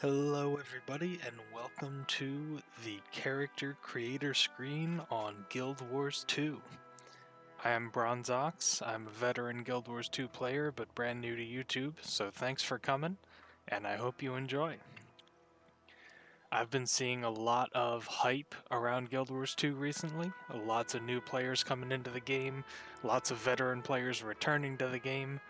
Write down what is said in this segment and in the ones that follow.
Hello everybody and welcome to the character creator screen on Guild Wars 2. I am Bronze Ox. I'm a veteran Guild Wars 2 player but brand new to YouTube, so thanks for coming and I hope you enjoy. I've been seeing a lot of hype around Guild Wars 2 recently, lots of new players coming into the game, lots of veteran players returning to the game,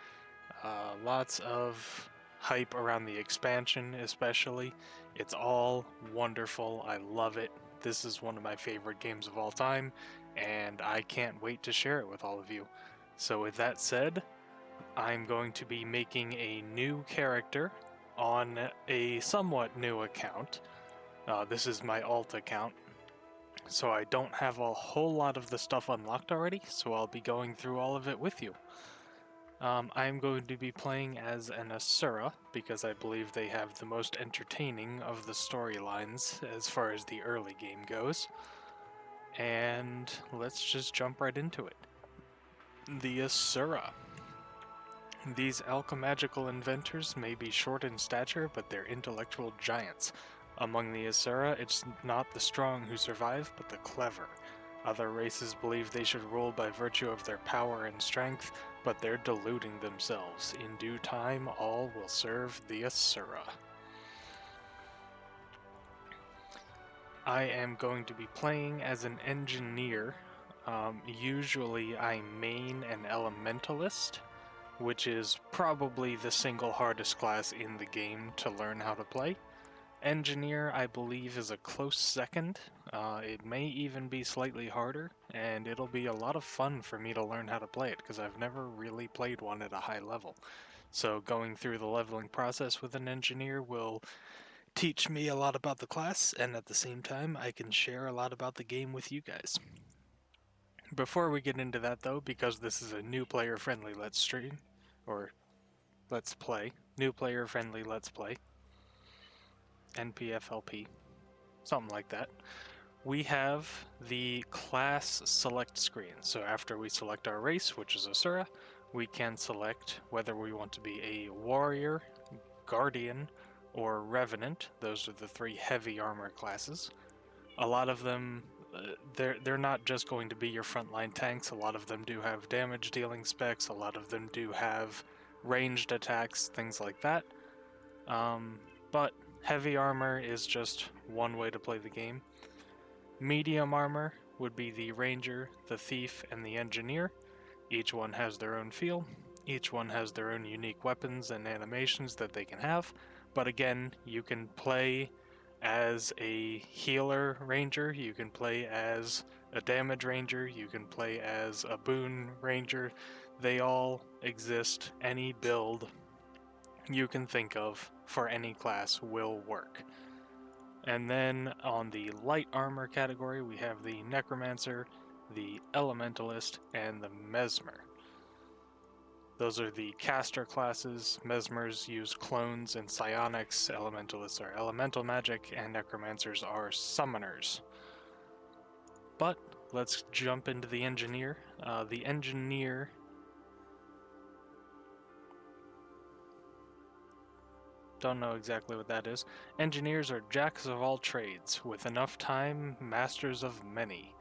lots of hype around the expansion, especially. It's all wonderful. I love it. This is one of my favorite games of all time, and I can't wait to share it with all of you. So, with that said, I'm going to be making a new character on a somewhat new account. This is my alt account, so I don't have a whole lot of the stuff unlocked already, so I'll be going through all of it with you. I'm going to be playing as an Asura, because I believe they have the most entertaining of the storylines as far as the early game goes. And let's just jump right into it. The Asura. These alchemagical inventors may be short in stature, but they're intellectual giants. Among the Asura, it's not the strong who survive, but the clever. Other races believe they should rule by virtue of their power and strength, but they're deluding themselves. In due time, all will serve the Asura. I am going to be playing as an engineer. Usually I main an elementalist, which is probably the single hardest class in the game to learn how to play. Engineer, I believe, is a close second. It may even be slightly harder, and it'll be a lot of fun for me to learn how to play it, because I've never really played one at a high level. So going through the leveling process with an engineer will teach me a lot about the class, and at the same time, I can share a lot about the game with you guys. Before we get into that, though, because this is a new player-friendly Let's Stream, or Let's Play, new player-friendly Let's Play, NPFLP, something like that, we have the class select screen. So after we select our race, which is Asura, we can select whether we want to be a warrior, guardian, or revenant. Those are the three heavy armor classes. A lot of them, they're not just going to be your frontline tanks. A lot of them do have damage dealing specs. A lot of them do have ranged attacks, things like that. But heavy armor is just one way to play the game. Medium armor would be the ranger, the thief, and the engineer. Each one has their own feel. Each one has their own unique weapons and animations that they can have. But again, you can play as a healer ranger, you can play as a damage ranger, you can play as a boon ranger. They all exist. Any build you can think of for any class will work. And then on the light armor category, we have the Necromancer, the Elementalist, and the Mesmer. Those are the caster classes. Mesmers use clones and psionics, Elementalists are elemental magic, and Necromancers are summoners. But let's jump into the Engineer. The Engineer don't know exactly what that is. Engineers are jacks of all trades, with enough time, masters of many.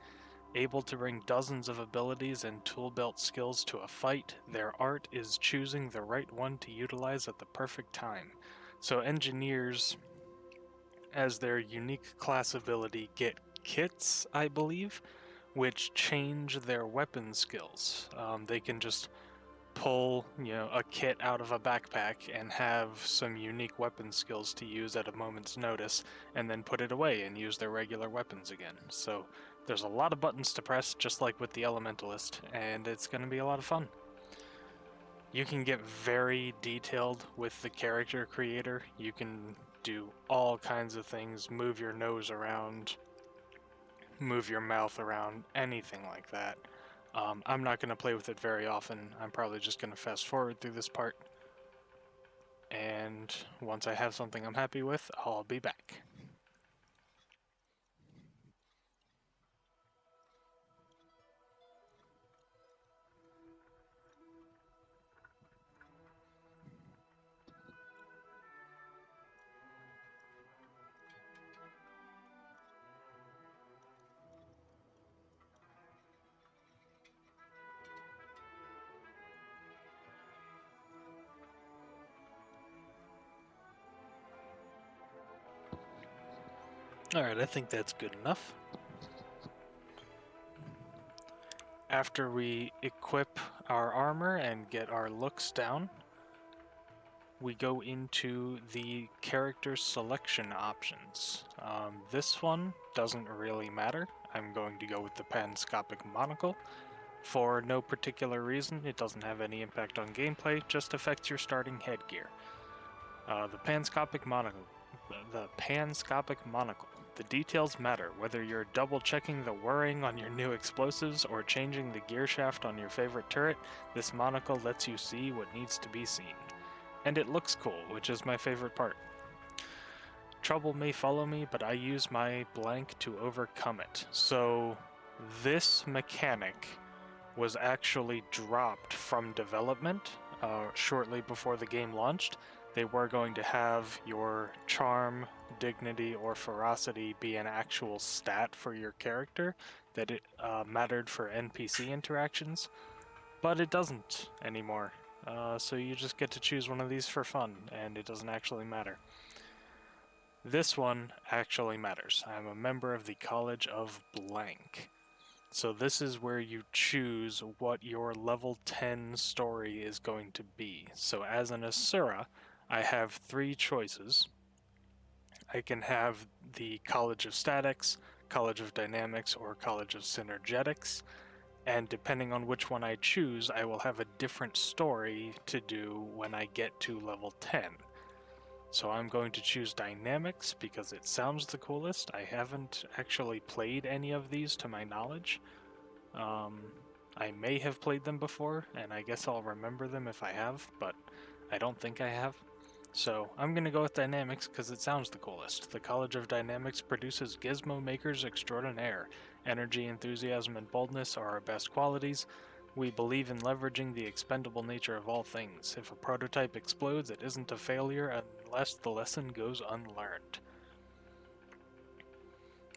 Able to bring dozens of abilities and tool belt skills to a fight, their art is choosing the right one to utilize at the perfect time. So engineers, as their unique class ability, get kits, I believe, which change their weapon skills. They can just pull, a kit out of a backpack and have some unique weapon skills to use at a moment's notice, and then put it away and use their regular weapons again. So there's a lot of buttons to press, just like with the Elementalist, and it's going to be a lot of fun. You can get very detailed with the character creator. You can do all kinds of things, move your nose around, move your mouth around, anything like that. I'm not going to play with it very often. I'm probably just going to fast forward through this part. And once I have something I'm happy with, I'll be back. Alright, I think that's good enough. After we equip our armor and get our looks down, we go into the character selection options. This one doesn't really matter. I'm going to go with the panscopic monocle. For no particular reason, it doesn't have any impact on gameplay, just affects your starting headgear. The panscopic monocle. The details matter, whether you're double-checking the whirring on your new explosives or changing the gear shaft on your favorite turret, this monocle lets you see what needs to be seen. And it looks cool, which is my favorite part. Trouble may follow me, but I use my blank to overcome it. So this mechanic was actually dropped from development shortly before the game launched. They were going to have your charm, dignity, or ferocity be an actual stat for your character that it mattered for NPC interactions, but it doesn't anymore. So you just get to choose one of these for fun, and it doesn't actually matter. This one actually matters. I'm a member of the College of Blank. So this is where you choose what your level 10 story is going to be. So as an Asura, I have 3 choices. I can have the College of Statics, College of Dynamics, or College of Synergetics, and depending on which one I choose, I will have a different story to do when I get to level 10. So I'm going to choose Dynamics because it sounds the coolest. I haven't actually played any of these to my knowledge. I may have played them before, and I guess I'll remember them if I have, but I don't think I have. So I'm going to go with Dynamics because it sounds the coolest. The College of Dynamics produces gizmo makers extraordinaire. Energy, enthusiasm, and boldness are our best qualities. We believe in leveraging the expendable nature of all things. If a prototype explodes, it isn't a failure unless the lesson goes unlearned.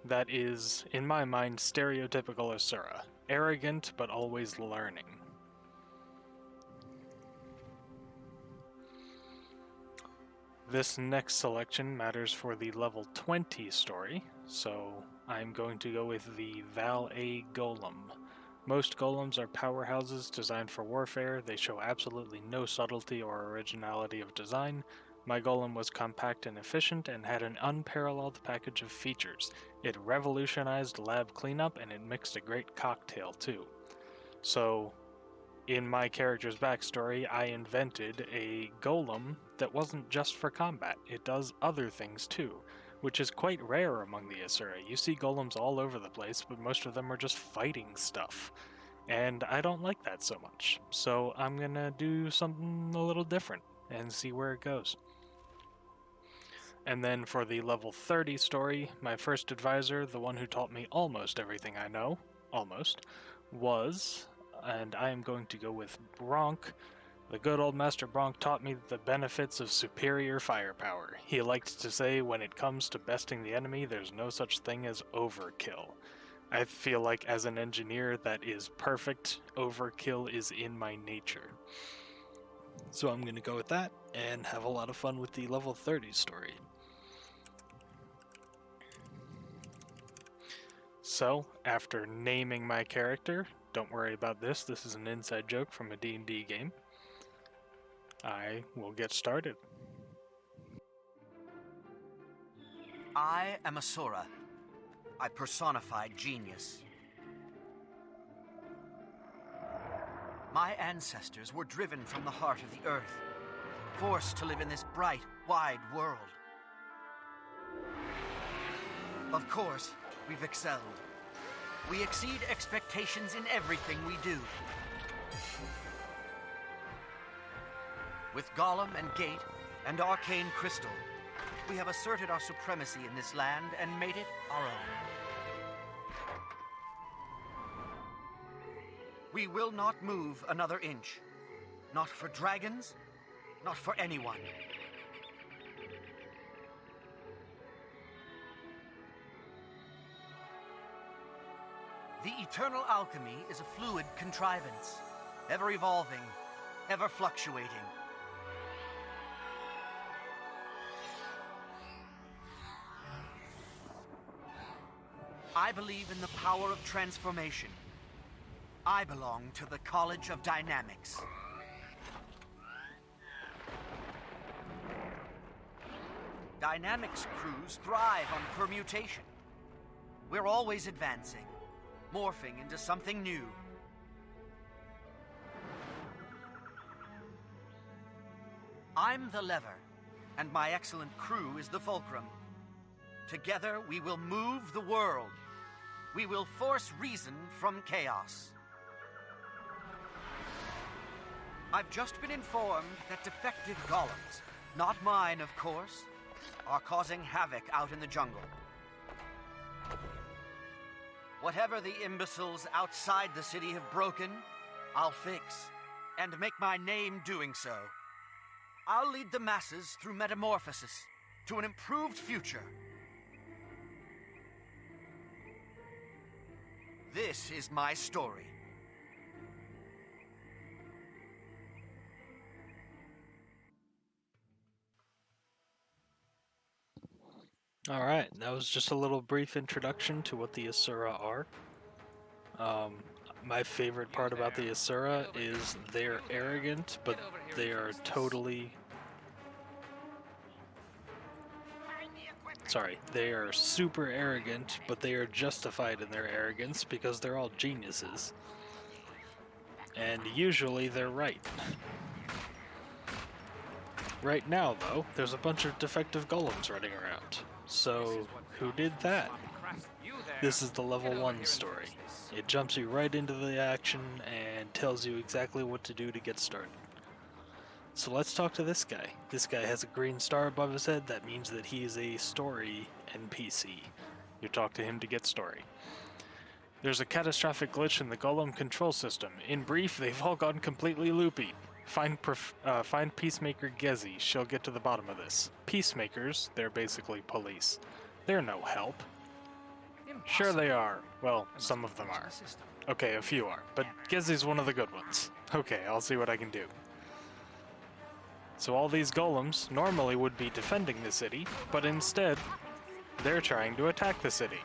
That is, in my mind, stereotypical Asura. Arrogant, but always learning. This next selection matters for the level 20 story, so I'm going to go with the Val-A Golem. Most golems are powerhouses designed for warfare. They show absolutely no subtlety or originality of design. My golem was compact and efficient and had an unparalleled package of features. It revolutionized lab cleanup and it mixed a great cocktail too. So, in my character's backstory, I invented a golem that wasn't just for combat. It does other things too, which is quite rare among the Asura. You see golems all over the place, but most of them are just fighting stuff. And I don't like that so much. So I'm gonna do something a little different and see where it goes. And then for the level 30 story, my first advisor, the one who taught me almost everything I know, was, and I am going to go with Bronk. The good old Master Bronk taught me the benefits of superior firepower. He liked to say, when it comes to besting the enemy, there's no such thing as overkill. I feel like as an engineer, that is perfect. Overkill is in my nature. So I'm going to go with that and have a lot of fun with the level 30 story. So, after naming my character, don't worry about this, this is an inside joke from a D&D game, I will get started. I am Asura. I personified genius. My ancestors were driven from the heart of the earth, forced to live in this bright, wide world. Of course, we've excelled. We exceed expectations in everything we do. With Golem and Gate and Arcane Crystal, we have asserted our supremacy in this land and made it our own. We will not move another inch. Not for dragons, not for anyone. The eternal alchemy is a fluid contrivance, ever evolving, ever fluctuating. I believe in the power of transformation. I belong to the College of Dynamics. Dynamics crews thrive on permutation. We're always advancing, morphing into something new. I'm the lever, and my excellent crew is the fulcrum. Together, we will move the world. We will force reason from chaos. I've just been informed that defective golems, not mine, of course, are causing havoc out in the jungle. Whatever the imbeciles outside the city have broken, I'll fix, and make my name doing so. I'll lead the masses through metamorphosis to an improved future. This is my story. Alright, that was just a little brief introduction to what the Asura are. My favorite part about the Asura is they're arrogant, but they are totally... Sorry, they are super arrogant, but they are justified in their arrogance because they're all geniuses. And usually they're right. Right now, though, there's a bunch of defective golems running around. So, who did that? This is the level 1 story. It jumps you right into the action and tells you exactly what to do to get started. So let's talk to this guy. This guy has a green star above his head. That means that he is a story NPC. You talk to him to get story. There's a catastrophic glitch in the golem control system. In brief, they've all gone completely loopy. Find Peacemaker Gezi. She'll get to the bottom of this. Peacemakers, they're basically police. They're no help. Sure they are. Well, some of them are. Okay, a few are. But Gezi's one of the good ones. Okay, I'll see what I can do. So all these golems normally would be defending the city, but instead, they're trying to attack the city.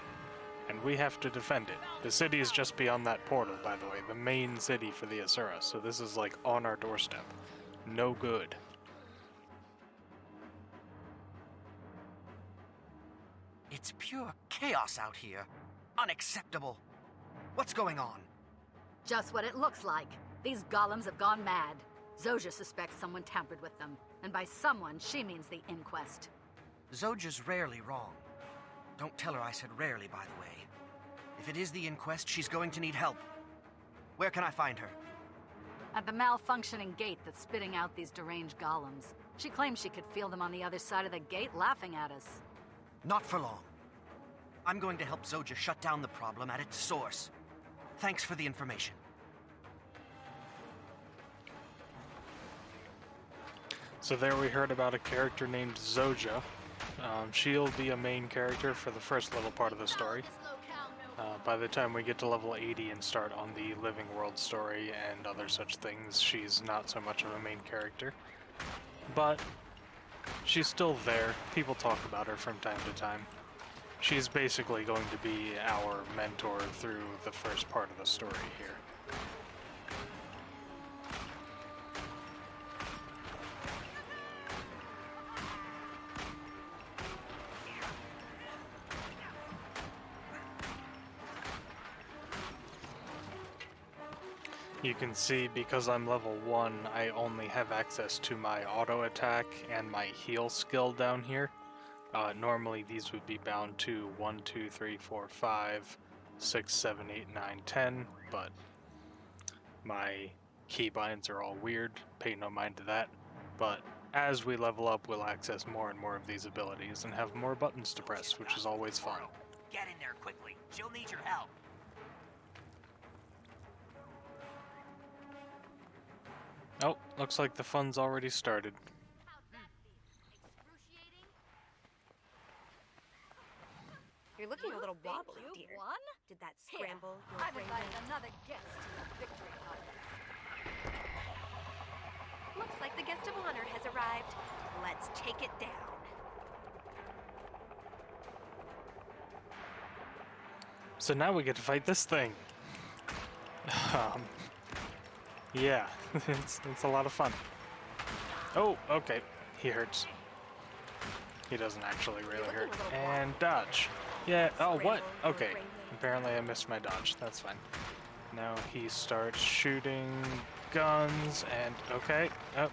And we have to defend it. The city is just beyond that portal, by the way, the main city for the Asura, so this is like on our doorstep. No good. It's pure chaos out here. Unacceptable. What's going on? Just what it looks like. These golems have gone mad. Zojja suspects someone tampered with them, and by someone, she means the inquest. Zojja's rarely wrong. Don't tell her I said rarely, by the way. If it is the inquest, she's going to need help. Where can I find her? At the malfunctioning gate that's spitting out these deranged golems. She claims she could feel them on the other side of the gate laughing at us. Not for long. I'm going to help Zojja shut down the problem at its source. Thanks for the information. So there we heard about a character named Zojja. She'll be a main character for the first little part of the story. By the time we get to level 80 and start on the Living World story and other such things, she's not so much of a main character. But she's still there. People talk about her from time to time. She's basically going to be our mentor through the first part of the story here. You can see, because I'm level 1, I only have access to my auto attack and my heal skill down here. Normally these would be bound to 1, 2, 3, 4, 5, 6, 7, 8, 9, 10, but my keybinds are all weird, pay no mind to that. But as we level up, we'll access more and more of these abilities and have more buttons to press, which is always fun. Get in there quickly. She'll need your help. Oh, looks like the fun's already started. You're looking a little wobbly, dear. Won? Did that scramble your I've brain? invited another guest to the victory party. Looks like the guest of honor has arrived. Let's take it down. So now we get to fight this thing. Yeah, it's a lot of fun. Oh, okay. He hurts. He doesn't actually really hurt. And dodge. Yeah, oh, what? Okay. Apparently I missed my dodge. That's fine. Now he starts shooting guns and... Okay. Oh,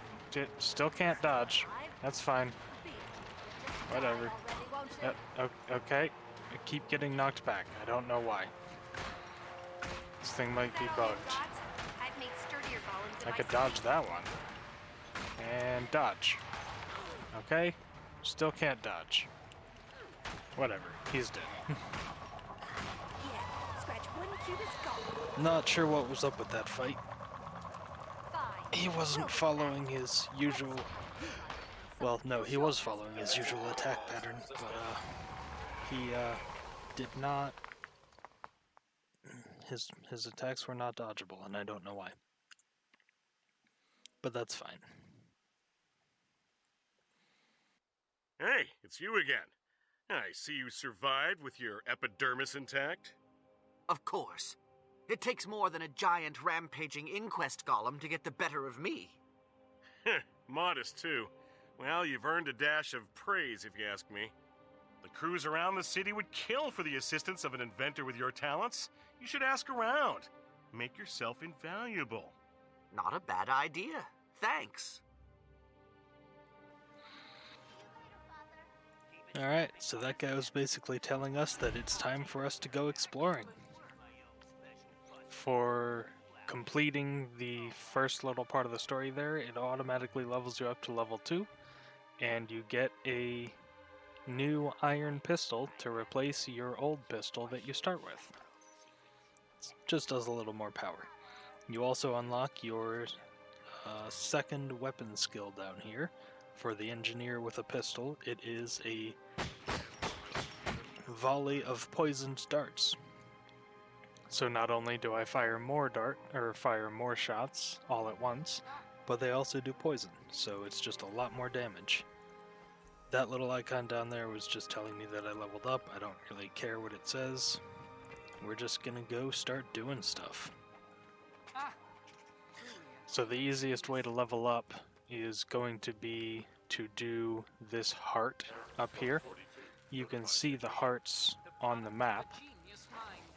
still can't dodge. That's fine. Whatever. Okay. I keep getting knocked back. I don't know why. This thing might be bugged. I've made sturdier golems in I my could dodge sleep. that one. And dodge. Okay. Still can't dodge. Whatever. He's dead. Yeah, scratch one cubist golem. Not sure what was up with that fight. Fine. He wasn't following his usual... Well, no, he was following his usual attack pattern, but he did not... His attacks were not dodgeable, and I don't know why. But that's fine. Hey, it's you again. I see you survived with your epidermis intact. Of course. It takes more than a giant rampaging inquest golem to get the better of me. Modest, too. Well, you've earned a dash of praise, if you ask me. The crews around the city would kill for the assistance of an inventor with your talents. You should ask around. Make yourself invaluable. Not a bad idea. Thanks. Alright, so that guy was basically telling us that it's time for us to go exploring. For completing the first little part of the story there, it automatically levels you up to level 2, and you get a new iron pistol to replace your old pistol that you start with. It just does a little more power. You also unlock your second weapon skill down here. For the engineer with a pistol, it is a volley of poisoned darts. So not only do I fire more shots all at once, but they also do poison, so it's just a lot more damage. That little icon down there was just telling me that I leveled up. I don't really care what it says. We're just gonna go start doing stuff. So the easiest way to level up is going to be to do this heart up here. You can see the hearts on the map.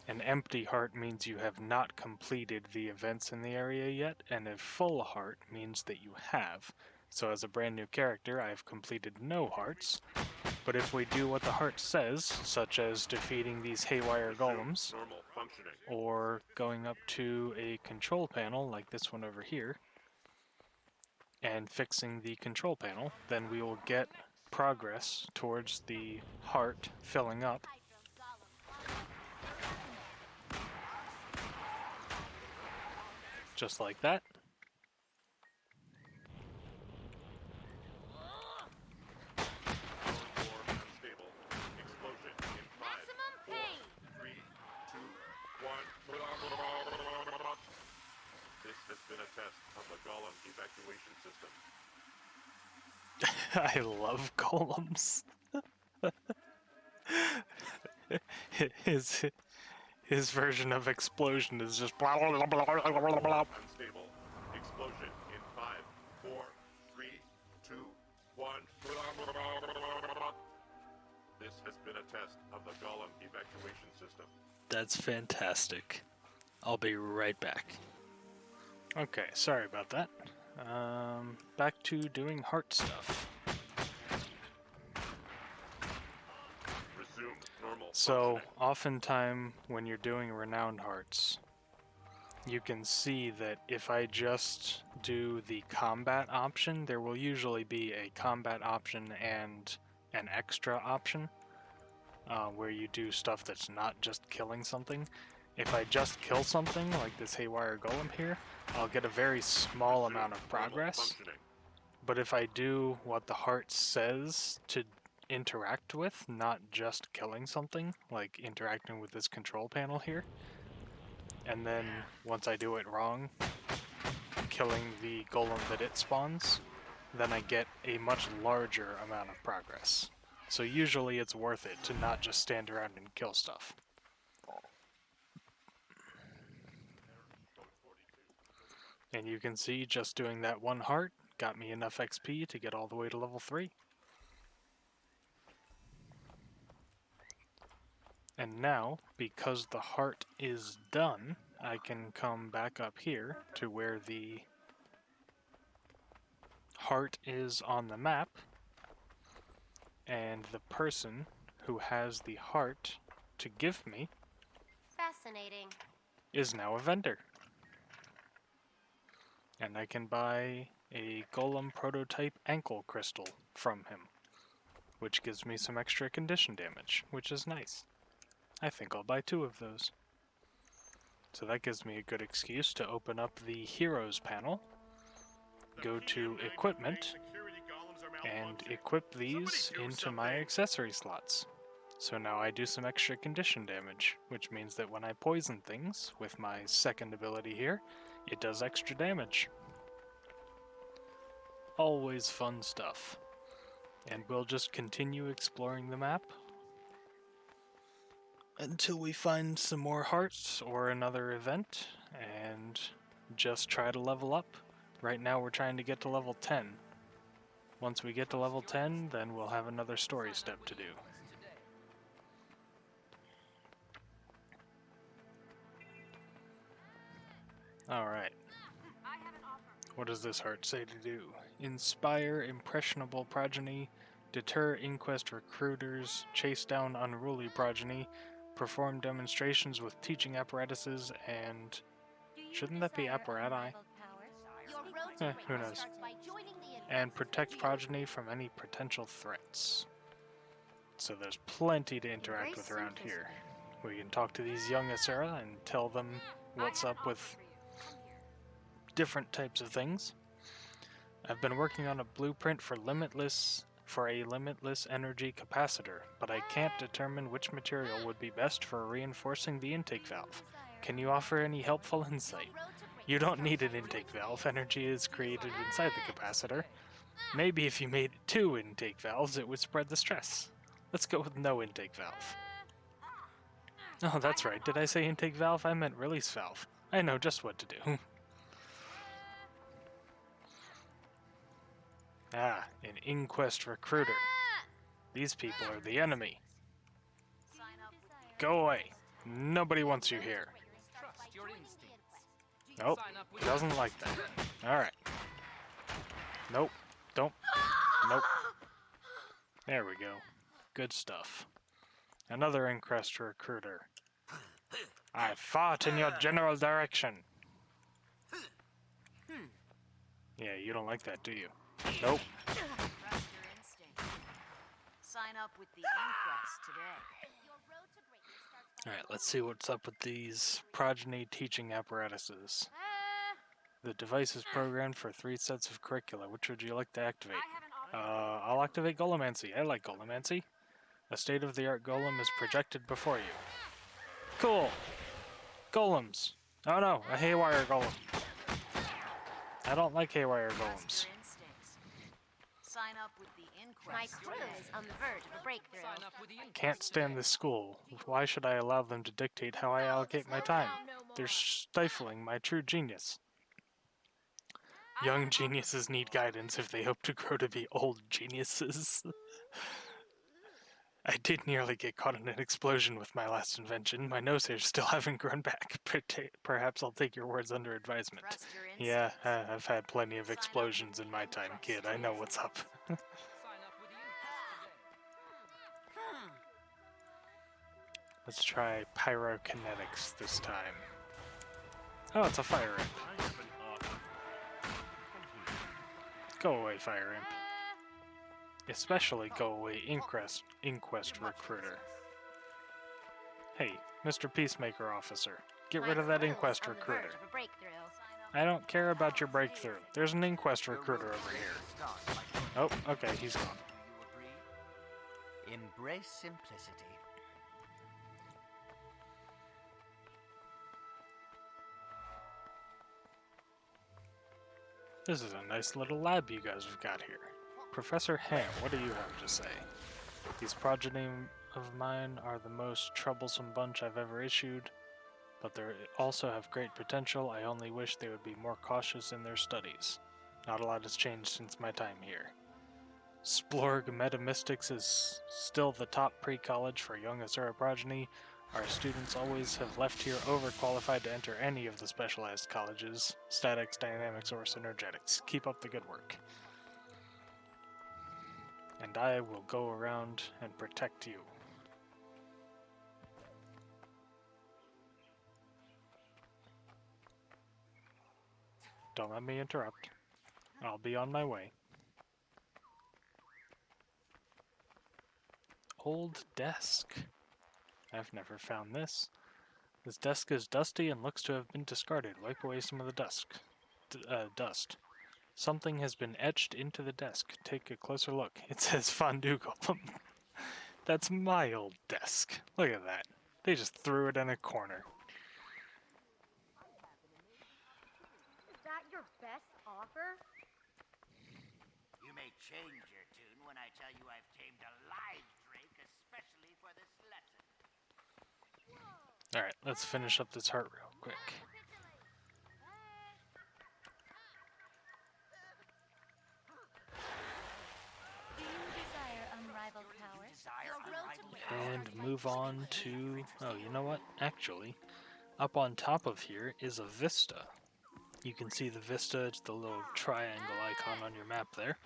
An empty heart means you have not completed the events in the area yet, and a full heart means that you have. So as a brand new character, I have completed no hearts, but if we do what the heart says, such as defeating these haywire golems, or going up to a control panel like this one over here, and fixing the control panel, then we will get progress towards the heart filling up. Just like that. Maximum pain. 3, 2, 1. This has been a test of the Golem evacuation system. I love golems. his version of explosion is just blah blah blah blah blah blah blah. Unstable. Explosion in 5, 4, 3, 2, 1. This has been a test of the Golem evacuation system. That's fantastic. I'll be right back. Okay, sorry about that. Back to doing heart stuff. Resume normal So, functioning. oftentimes when you're doing renowned hearts, you can see that if I just do the combat option, there will usually be a combat option and an extra option, where you do stuff that's not just killing something. If I just kill something, like this haywire golem here, I'll get a very small amount of progress. But if I do what the heart says to interact with, not just killing something, like interacting with this control panel here, and then once I do it wrong, killing the golem that it spawns, then I get a much larger amount of progress. So usually it's worth it to not just stand around and kill stuff. And you can see just doing that one heart got me enough XP to get all the way to level 3. And now, because the heart is done, I can come back up here to where the heart is on the map, and the person who has the heart to give me Fascinating. is now a vendor. And I can buy a Golem prototype ankle crystal from him, which gives me some extra condition damage, which is nice. I think I'll buy 2 of those. So that gives me a good excuse to open up the Heroes panel, go to Equipment, and equip these into my accessory slots. So now I do some extra condition damage, which means that when I poison things with my second ability here, it does extra damage. Always fun stuff. And we'll just continue exploring the map until we find some more hearts or another event, and just try to level up. Right now we're trying to get to level 10. Once we get to level 10, then we'll have another story step to do. Alright. What does this heart say to do? Inspire impressionable progeny, deter inquest recruiters, chase down unruly progeny, perform demonstrations with teaching apparatuses, and... shouldn't that be apparati? Who knows? And protect progeny from any potential threats. So there's plenty to interact with around here. We can talk to these young Asura and tell them what's up with different types of things. I've been working on a blueprint for a limitless energy capacitor, but I can't determine which material would be best for reinforcing the intake valve. Can you offer any helpful insight? You don't need an intake valve. Energy is created inside the capacitor. Maybe if you made 2 intake valves, it would spread the stress. Let's go with no intake valve. Oh, that's right. Did I say intake valve? I meant release valve. I know just what to do. Ah, an inquest recruiter. These people are the enemy. Go away. Nobody wants you here. Nope, doesn't like that. Alright. Nope, don't. Nope. There we go. Good stuff. Another inquest recruiter. I fought in your general direction. Yeah, you don't like that, do you? Nope. Trust your instinct. Sign up with the inquest today. Alright, let's see what's up with these progeny teaching apparatuses. The device is programmed for 3 sets of curricula. Which would you like to activate? I'll activate Golemancy. I like Golemancy. A state-of-the-art golem is projected before you. Cool! Golems! Oh no, a haywire golem. I don't like haywire golems. Sign up with the My inquest. crew is on the verge of a breakthrough. Can't stand this school. Why should I allow them to dictate how I allocate my time? They're stifling my true genius. Young geniuses need guidance if they hope to grow to be old geniuses. I did nearly get caught in an explosion with my last invention. My nose hairs still haven't grown back. Perhaps I'll take your words under advisement. Trust your Yeah, instincts. I've had plenty of explosions in my time, kid. I know what's up. Let's try pyrokinetics this time. Oh, it's a fire imp. Go away, fire imp. Especially go away, inquest recruiter. Hey, Mr. Peacemaker officer, get rid of that inquest recruiter. I don't care about your breakthrough. There's an inquest recruiter over here. Oh, okay, he's gone. Do you agree? Embrace simplicity. This is a nice little lab you guys have got here. Professor Ham, what do you have to say? These progeny of mine are the most troublesome bunch I've ever issued. but they also have great potential. I only wish they would be more cautious in their studies. Not a lot has changed since my time here. Splorg Metamystics is still the top pre-college for young Asura progeny. Our students always have left here overqualified to enter any of the specialized colleges, statics, dynamics, or synergetics. Keep up the good work. And I will go around and protect you. Don't let me interrupt. I'll be on my way. Old desk. I've never found this. This desk is dusty and looks to have been discarded. Wipe away some of the dust. Something has been etched into the desk. Take a closer look. It says Fondue Golem. That's my old desk. Look at that. They just threw it in a corner. Is that your best offer? You may change your tune when I tell you I've tamed a live drake especially for this lesson. Alright, let's finish up this heart real quick. Do you desire unrivaled power? And move on to... oh, you know what? Actually, up on top of here is a vista. You can see the vista, it's the little triangle icon on your map there.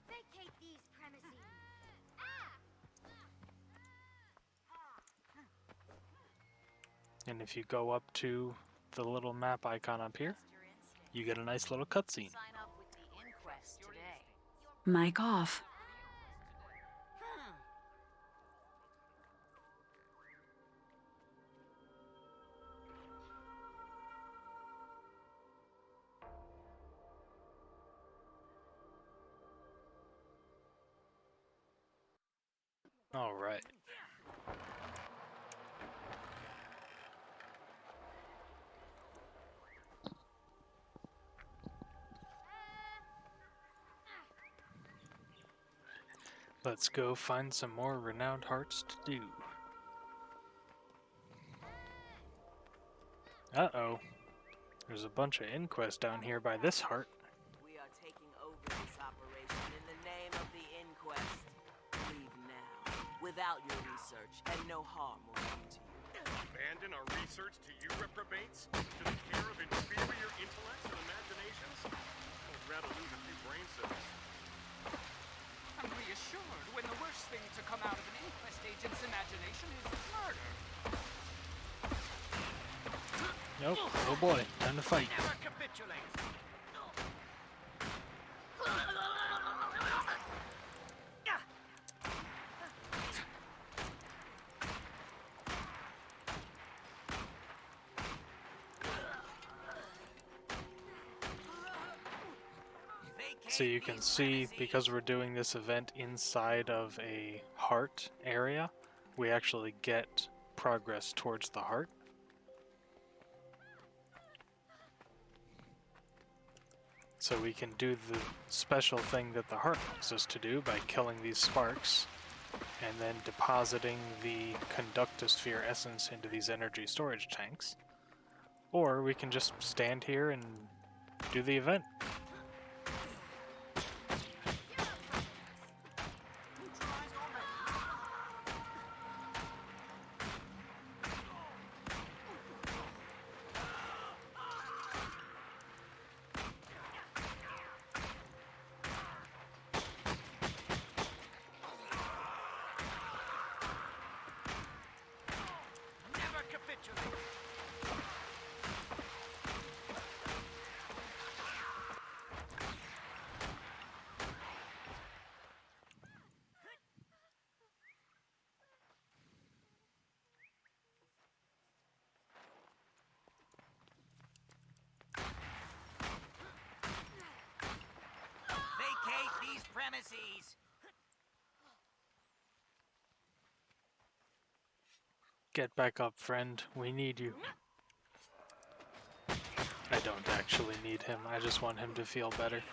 Vacate these premises. And if you go up to the little map icon up here, Trust your instinct. you get a nice little cutscene. Sign up with the inquest today. Mic off. Alright. Let's go find some more renowned hearts to do. Uh-oh. There's a bunch of inquests down here by this heart. We are taking over this operation in the name of the inquest. Leave now, without your research, and no harm will come to you. Abandon our research to you reprobates? To the care of inferior intellects and imaginations? I would rather lose a few brain cells. I'm reassured when the worst thing to come out of an inquest agent's imagination is murder. Nope. Oh boy. Time to fight. Never capitulate. So you can see, because we're doing this event inside of a heart area, we actually get progress towards the heart. So we can do the special thing that the heart wants us to do by killing these sparks and then depositing the conductosphere essence into these energy storage tanks. Or we can just stand here and do the event. Never capitulate. Vacate these premises! Get back up, friend. We need you. I don't actually need him. I just want him to feel better.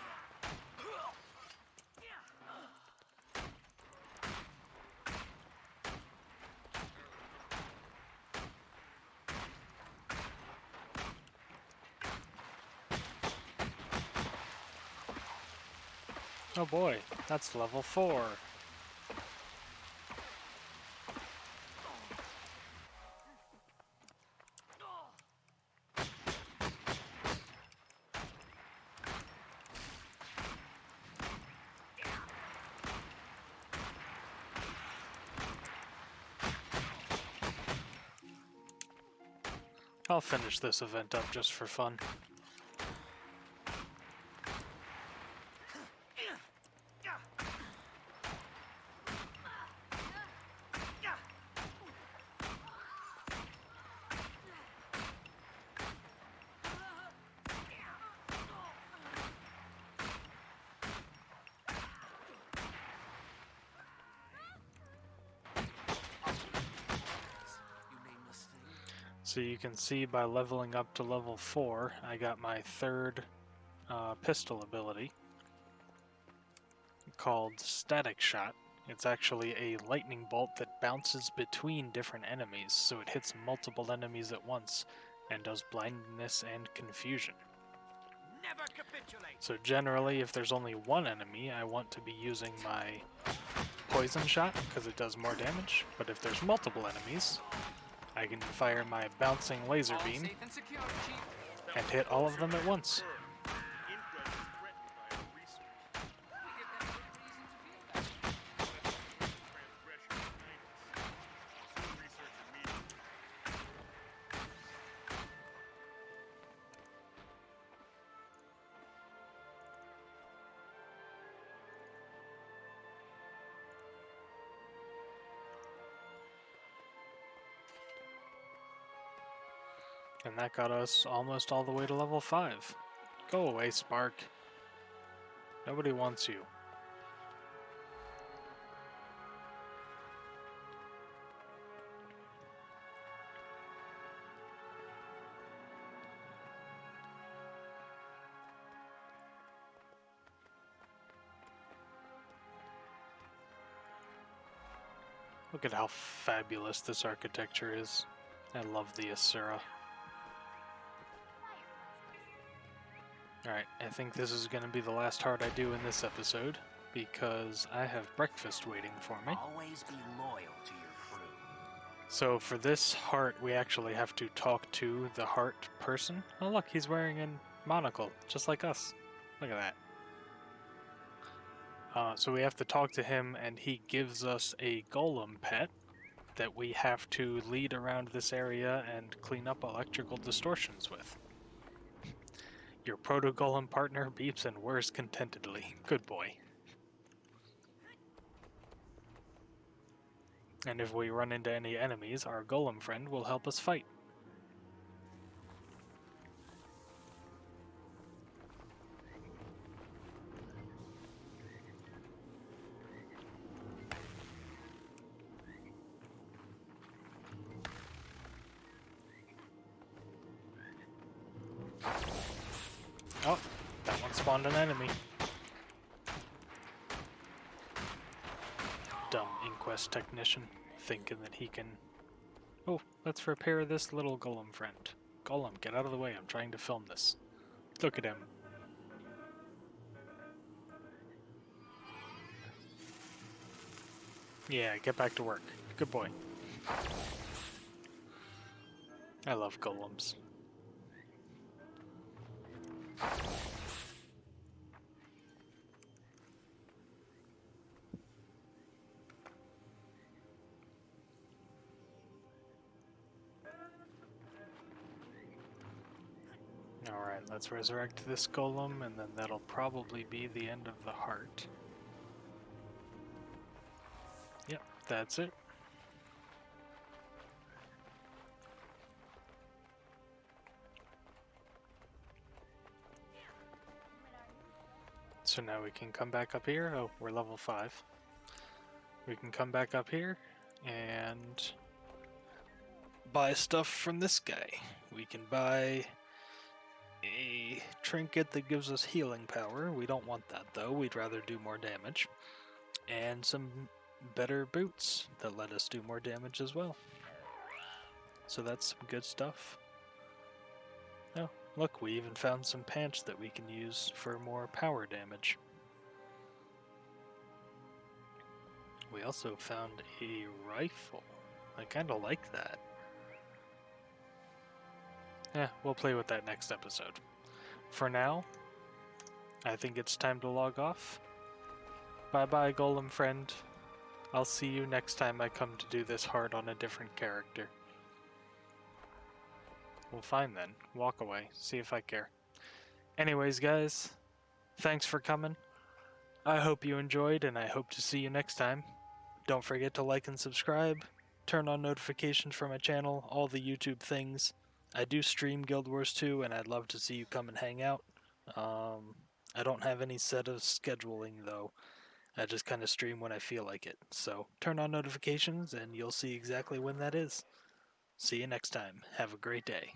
Oh boy, that's level 4. I'll finish this event up just for fun. So you can see by leveling up to level 4, I got my third pistol ability called Static Shot. It's actually a lightning bolt that bounces between different enemies, so it hits multiple enemies at once and does blindness and confusion. Never capitulate. So generally, if there's only one enemy, I want to be using my Poison Shot because it does more damage, but if there's multiple enemies, I can fire my bouncing laser All beam safe and secure, Chief. and hit all of them at once. The Inquest is threatened by our research. We give them good reason to feel that. Transgression of kindness. Resume research immediately. And that got us almost all the way to level 5. Go away, Spark. Nobody wants you. Look at how fabulous this architecture is. I love the Asura. Alright, I think this is going to be the last heart I do in this episode, because I have breakfast waiting for me. Always be loyal to your crew. So for this heart, we actually have to talk to the heart person. Oh look, he's wearing a monocle, just like us. Look at that. So we have to talk to him, and he gives us a Golem Pet that we have to lead around this area and clean up electrical distortions with. Your proto-golem partner beeps and whirs contentedly. Good boy. And if we run into any enemies, our golem friend will help us fight. Oh, that one spawned an enemy. Dumb Inquest technician, thinking that he can... Oh, let's repair this little golem friend. Golem, get out of the way, I'm trying to film this. Look at him. Yeah, get back to work. Good boy. I love golems. Alright, let's resurrect this golem, and then that'll probably be the end of the heart. Yep, that's it. So now we can come back up here. Oh, we're level 5. We can come back up here and buy stuff from this guy. We can buy a trinket that gives us healing power. We don't want that though, we'd rather do more damage. And some better boots that let us do more damage as well. So that's some good stuff. Oh, look, we even found some pants that we can use for more power damage. We also found a rifle. I kind of like that. We'll play with that next episode. For now, I think it's time to log off. Bye-bye, Golem friend. I'll see you next time I come to do this hard on a different character. Well, fine then. Walk away. See if I care. Anyways, guys, thanks for coming. I hope you enjoyed, and I hope to see you next time. Don't forget to like and subscribe. Turn on notifications for my channel, all the YouTube things. I do stream Guild Wars 2, and I'd love to see you come and hang out. I don't have any set of scheduling, though. I just kind of stream when I feel like it. So turn on notifications, and you'll see exactly when that is. See you next time. Have a great day.